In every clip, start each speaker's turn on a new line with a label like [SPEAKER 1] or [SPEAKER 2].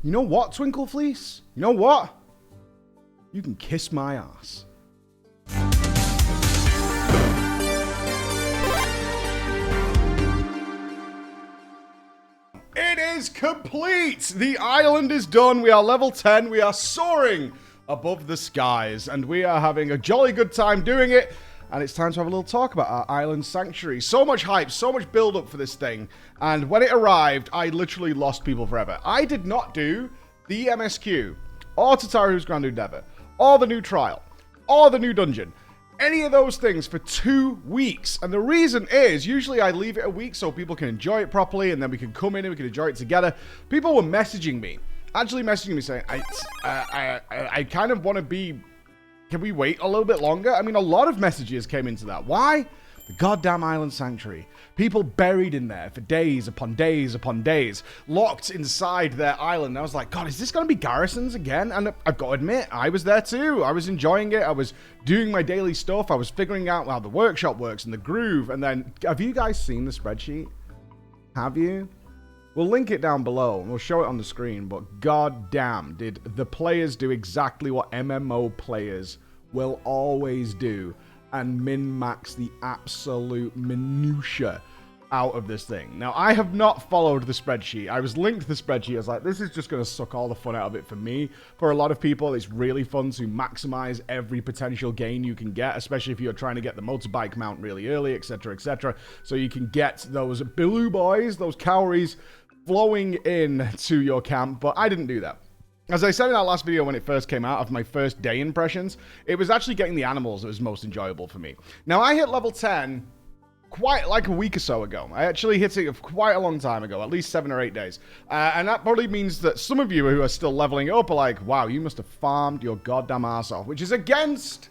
[SPEAKER 1] You know what, Twinkle Fleece? You know what? You can kiss my ass. It is complete! The island is done. We are level 10. We are soaring above the skies. And we are having a jolly good time doing it. And it's time to have a little talk about our Island Sanctuaries. So much hype, so much build-up for this thing. And when it arrived, I literally lost people forever. I did not do the MSQ, or Tataru's Grand Endeavor, or the new trial, or the new dungeon. Any of those things for 2 weeks. And the reason is, usually I leave it a week so people can enjoy it properly, and then we can come in and we can enjoy it together. People were messaging me, saying, I kind of want to be... Can we wait a little bit longer? I mean, a lot of messages came into that. Why? The goddamn Island Sanctuary. People buried in there for days upon days upon days, locked inside their island. I was like, God, is this going to be garrisons again? And I've got to admit, I was there too. I was enjoying it. I was doing my daily stuff. I was figuring out how the workshop works and the groove. And then, have you guys seen the spreadsheet? Have you? We'll link it down below and we'll show it on the screen, but goddamn, did the players do exactly what MMO players will always do and min-max the absolute minutia out of this thing. Now, I have not followed the spreadsheet. I was linked to the spreadsheet. I was like, this is just going to suck all the fun out of it for me. For a lot of people, it's really fun to maximize every potential gain you can get, especially if you're trying to get the motorbike mount really early, etc., etc. So you can get those blue boys, those calories flowing in to your camp, but I didn't do that. As I said in that last video when it first came out of my first day impressions, it was actually getting the animals that was most enjoyable for me. Now, I hit level 10 quite like a week or so ago. I actually hit it quite a long time ago, at least 7 or 8 days. And that probably means that some of you who are still leveling up are like, wow, you must have farmed your goddamn ass off, which is against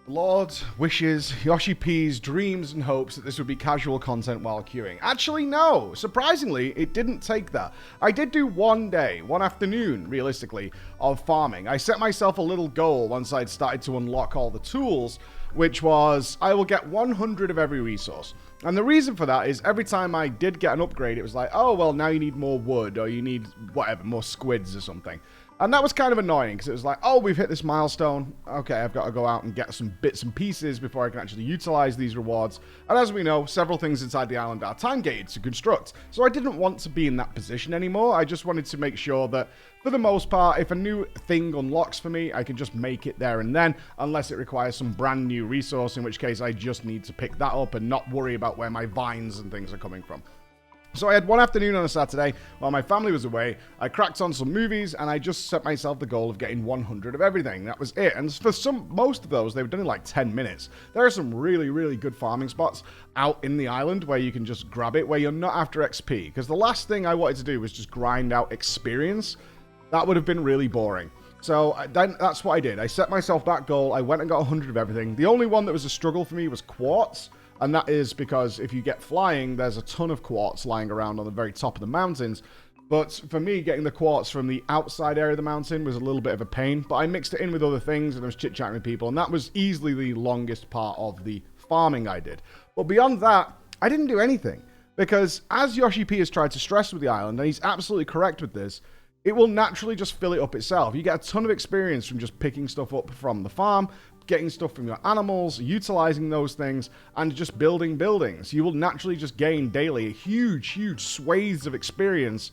[SPEAKER 1] Lord wishes, Yoshi P's dreams and hopes that this would be casual content while queuing. Actually, no. Surprisingly, it didn't take that. I did do one day, one afternoon, realistically, of farming. I set myself a little goal once I'd started to unlock all the tools, which was, I will get 100 of every resource. And the reason for that is every time I did get an upgrade, it was like, oh, well, now you need more wood, or you need, whatever, more squids or something. And that was kind of annoying, because it was like, oh, we've hit this milestone. Okay, I've got to go out and get some bits and pieces before I can actually utilize these rewards. And as we know, several things inside the island are time-gated to construct. So I didn't want to be in that position anymore. I just wanted to make sure that, for the most part, if a new thing unlocks for me, I can just make it there and then, unless it requires some brand new resource, in which case I just need to pick that up and not worry about where my vines and things are coming from. So I had one afternoon on a Saturday while my family was away. I cracked on some movies and I just set myself the goal of getting 100 of everything. That was it. And for most of those, they were done in like 10 minutes. There are some really, really good farming spots out in the island where you can just grab it, where you're not after XP. Because the last thing I wanted to do was just grind out experience. That would have been really boring. So then that's what I did. I set myself that goal. I went and got 100 of everything. The only one that was a struggle for me was quartz. And that is because if you get flying, there's a ton of quartz lying around on the very top of the mountains. But for me, getting the quartz from the outside area of the mountain was a little bit of a pain. But I mixed it in with other things and I was chit-chatting with people. And that was easily the longest part of the farming I did. But beyond that, I didn't do anything. Because as Yoshi P has tried to stress with the island, and he's absolutely correct with this, it will naturally just fill it up itself. You get a ton of experience from just picking stuff up from the farm, getting stuff from your animals, utilizing those things, and just building buildings. You will naturally just gain daily huge swathes of experience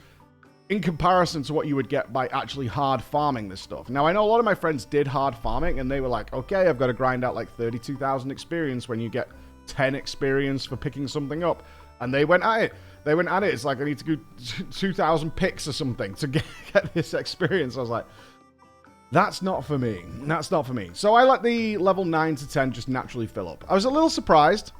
[SPEAKER 1] in comparison to what you would get by actually hard farming this stuff. Now, I know a lot of my friends did hard farming, and they were like, okay, I've got to grind out like 32,000 experience when you get 10 experience for picking something up. And they went at it. It's like, I need to go 2,000 picks or something to get this experience. I was like, that's not for me. That's not for me. So I let the level 9 to 10 just naturally fill up. I was a little surprised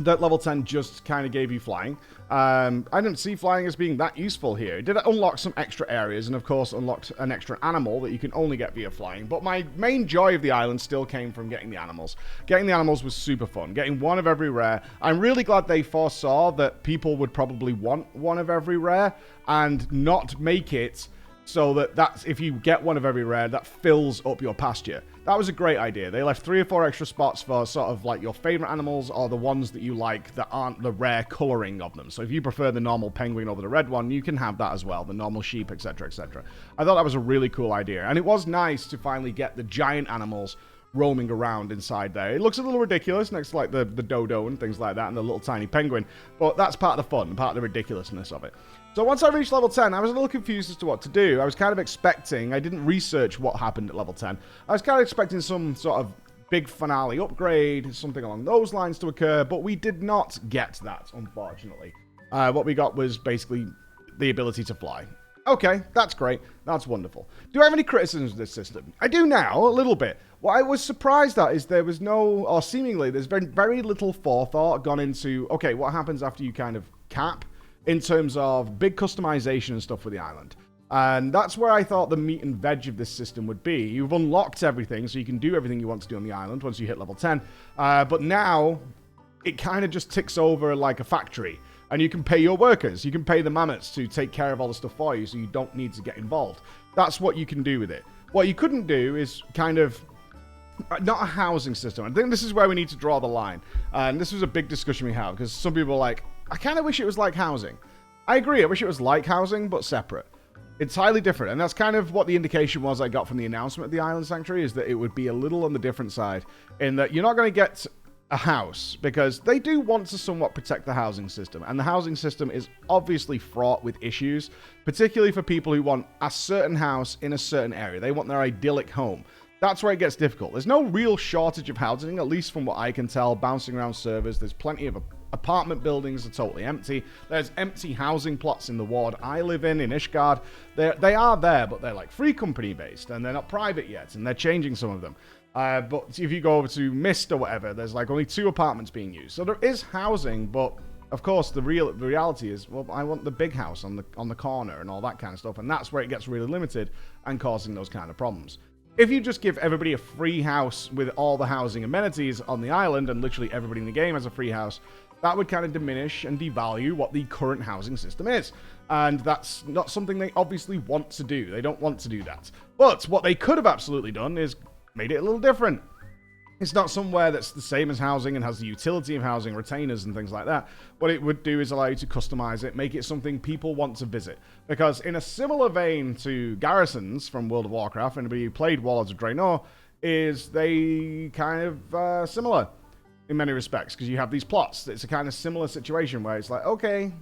[SPEAKER 1] that level 10 just kind of gave you flying. I didn't see flying as being that useful here. It did unlock some extra areas and, of course, unlocked an extra animal that you can only get via flying. But my main joy of the island still came from getting the animals. Getting the animals was super fun. Getting one of every rare. I'm really glad they foresaw that people would probably want one of every rare and not make it so that's if you get one of every rare, that fills up your pasture. That was a great idea. They left 3 or 4 extra spots for sort of like your favorite animals or the ones that you like that aren't the rare coloring of them. So if you prefer the normal penguin over the red one, you can have that as well, the normal sheep, etc., etc. I thought that was a really cool idea, and it was nice to finally get the giant animals roaming around inside there. It looks a little ridiculous next to like the dodo and things like that and the little tiny penguin, but that's part of the fun, part of the ridiculousness of it. So once I reached level 10, I was a little confused as to what to do. I was kind of expecting, I didn't research what happened at level 10. I was kind of expecting some sort of big finale upgrade, something along those lines to occur, but we did not get that, unfortunately. What we got was basically the ability to fly. Okay, that's great. That's wonderful. Do I have any criticisms of this system? I do now, a little bit. What I was surprised at is there was no, or seemingly, there's been very little forethought gone into, okay, what happens after you kind of cap in terms of big customization and stuff for the island. And that's where I thought the meat and veg of this system would be. You've unlocked everything, so you can do everything you want to do on the island once you hit level 10. But now, it kind of just ticks over like a factory. And you can pay your workers. You can pay the mammoths to take care of all the stuff for you, so you don't need to get involved. That's what you can do with it. What you couldn't do is kind of not a housing system. I think this is where we need to draw the line. And this was a big discussion we had, because some people are like, I kind of wish it was like housing. I agree, I wish it was like housing, but separate. Entirely different, and that's kind of what the indication was I got from the announcement of the Island Sanctuary, is that it would be a little on the different side, in that you're not going to get a house, because they do want to somewhat protect the housing system, and the housing system is obviously fraught with issues, particularly for people who want a certain house in a certain area. They want their idyllic home. That's where it gets difficult. There's no real shortage of housing, at least from what I can tell, bouncing around servers. There's plenty of apartment buildings are totally empty. There's empty housing plots in the ward I live in Ishgard. They are there, but they're like free company based, and they're not private yet, and they're changing some of them. But if you go over to Mist or whatever, there's like only 2 apartments being used. So there is housing, but of course the reality is, well, I want the big house on the corner and all that kind of stuff, and that's where it gets really limited and causing those kind of problems. If you just give everybody a free house with all the housing amenities on the island, and literally everybody in the game has a free house, that would kind of diminish and devalue what the current housing system is. And that's not something they obviously want to do. They don't want to do that. But what they could have absolutely done is made it a little different. It's not somewhere that's the same as housing and has the utility of housing, retainers and things like that. What it would do is allow you to customize it, make it something people want to visit. Because in a similar vein to garrisons from World of Warcraft, anybody who played Warlords of Draenor, is they kind of similar in many respects, because you have these plots. It's a kind of similar situation where it's like, okay,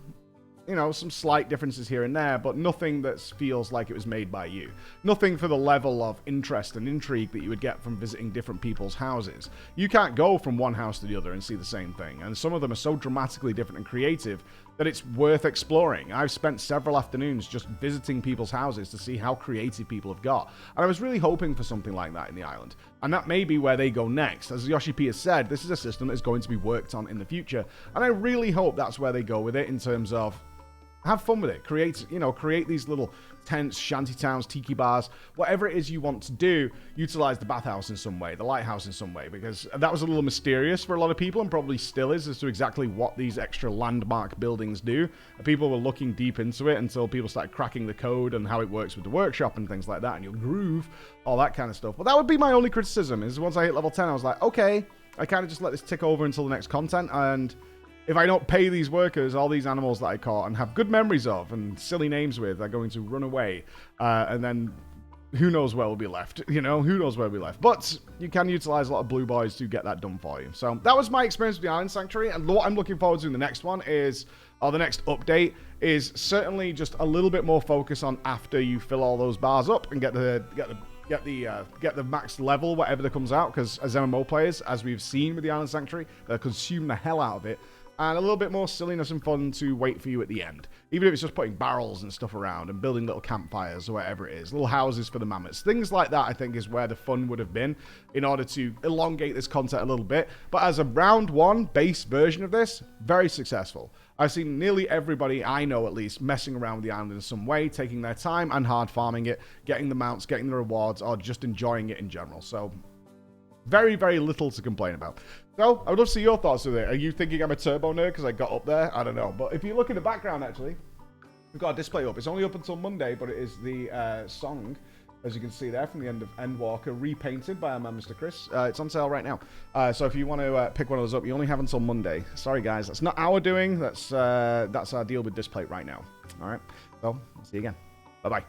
[SPEAKER 1] you know, some slight differences here and there, but nothing that feels like it was made by you. Nothing for the level of interest and intrigue that you would get from visiting different people's houses. You can't go from one house to the other and see the same thing, and some of them are so dramatically different and creative that it's worth exploring. I've spent several afternoons just visiting people's houses to see how creative people have got, and I was really hoping for something like that in the island. And that may be where they go next. As Yoshi P has said, this is a system that is going to be worked on in the future, and I really hope that's where they go with it, in terms of have fun with it. Create these little tents, shanty towns, tiki bars, whatever it is you want to do. Utilize the bathhouse in some way, the lighthouse in some way, because that was a little mysterious for a lot of people, and probably still is, as to exactly what these extra landmark buildings do. People were looking deep into it until people started cracking the code and how it works with the workshop and things like that, and your groove, all that kind of stuff. But that would be my only criticism, is once I hit level 10, I was like, okay, I kind of just let this tick over until the next content, and if I don't pay these workers, all these animals that I caught and have good memories of and silly names with are going to run away. And then who knows where we'll be left, you know? Who knows where we'll be left. But you can utilize a lot of blue boys to get that done for you. So that was my experience with the Island Sanctuary. And what I'm looking forward to in the next one is, or the next update, is certainly just a little bit more focus on after you fill all those bars up and get the max level, whatever that comes out. Because as MMO players, as we've seen with the Island Sanctuary, they'll consume the hell out of it. And a little bit more silliness and fun to wait for you at the end. Even if it's just putting barrels and stuff around and building little campfires or whatever it is. Little houses for the mammoths. Things like that, I think, is where the fun would have been in order to elongate this content a little bit. But as a round 1 base version of this, very successful. I've seen nearly everybody I know, at least, messing around with the island in some way, taking their time and hard farming it, getting the mounts, getting the rewards, or just enjoying it in general. So very, very little to complain about. So, I would love to see your thoughts with it. Are you thinking I'm a turbo nerd because I got up there? I don't know. But if you look in the background, actually, We've got a display up. It's only up until Monday, but it is the song, as you can see there, from the end of Endwalker, repainted by our man, Mr. Chris. It's on sale right now. So if you want to pick one of those up, you only have until Monday. Sorry, guys. That's not our doing. That's our deal with Displate right now. All right. So, I'll see you again. Bye-bye.